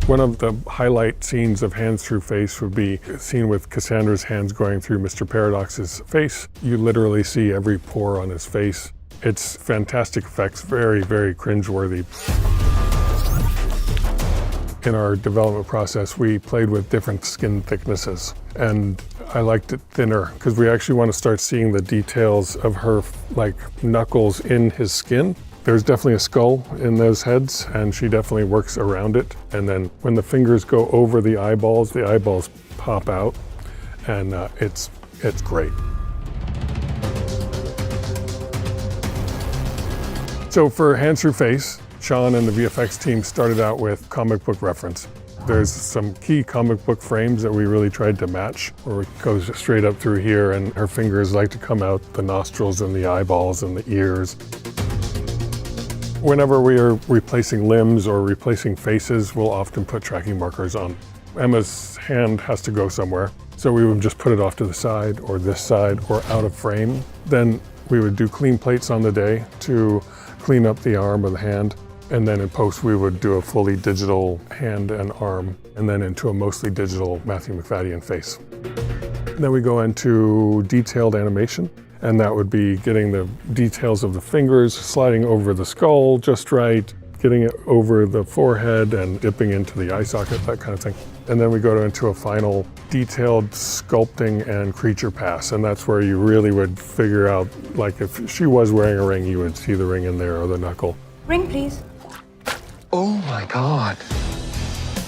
One of the highlight scenes of Hands Through Face would be a scene with Cassandra's hands going through Mr. Paradox's face. You literally see every pore on his face. It's fantastic effects, very, very cringeworthy. In our development process, we played with different skin thicknesses, and I liked it thinner because we actually want to start seeing the details of her like knuckles in his skin. There's definitely a skull in those heads, and she definitely works around it. And then when the fingers go over the eyeballs pop out, and it's great. So for Hands Through Face, Sean and the VFX team started out with comic book reference. There's some key comic book frames that we really tried to match, where it goes straight up through here, and her fingers like to come out the nostrils and the eyeballs and the ears. Whenever we are replacing limbs or replacing faces, we'll often put tracking markers on. Emma's hand has to go somewhere, so we would just put it off to the side or this side or out of frame. Then we would do clean plates on the day to clean up the arm or the hand. And then in post, we would do a fully digital hand and arm, and then into a mostly digital Matthew McFadden face. Then we go into detailed animation, and that would be getting the details of the fingers, sliding over the skull just right, getting it over the forehead and dipping into the eye socket, that kind of thing. And then we go into a final detailed sculpting and creature pass, and that's where you really would figure out, like if she was wearing a ring, you would see the ring in there or the knuckle. Ring, please. Oh my God.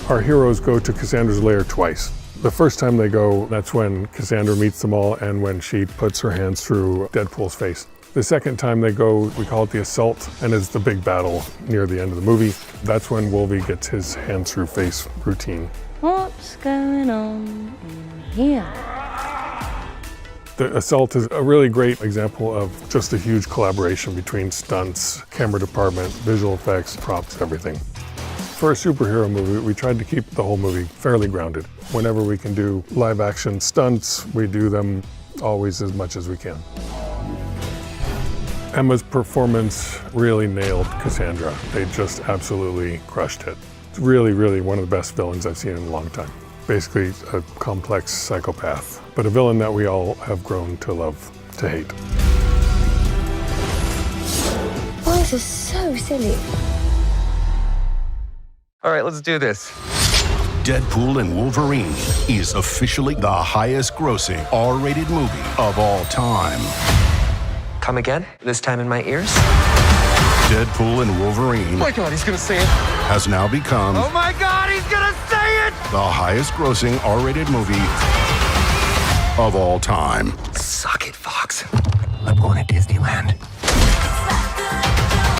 Our heroes go to Cassandra's lair twice. The first time they go, that's when Cassandra meets them all and when she puts her hands through Deadpool's face. The second time they go, we call it the assault, and it's the big battle near the end of the movie. That's when Wolvie gets his hands through face routine. What's going on in here? The assault is a really great example of just a huge collaboration between stunts, camera department, visual effects, props, everything. For a superhero movie, we tried to keep the whole movie fairly grounded. Whenever we can do live action stunts, we do them always as much as we can. Emma's performance really nailed Cassandra. They just absolutely crushed it. It's really, really one of the best villains I've seen in a long time. Basically a complex psychopath, but a villain that we all have grown to love, to hate. Oh, this is so silly. All right, let's do this. Deadpool and Wolverine is officially the highest grossing R-rated movie of all time. Come again? This time in my ears? Deadpool and Wolverine Oh my God, he's gonna say it. has now become Oh my God, he's gonna say it! the highest grossing R-rated movie of all time. Suck it, Fox. I'm going to Disneyland.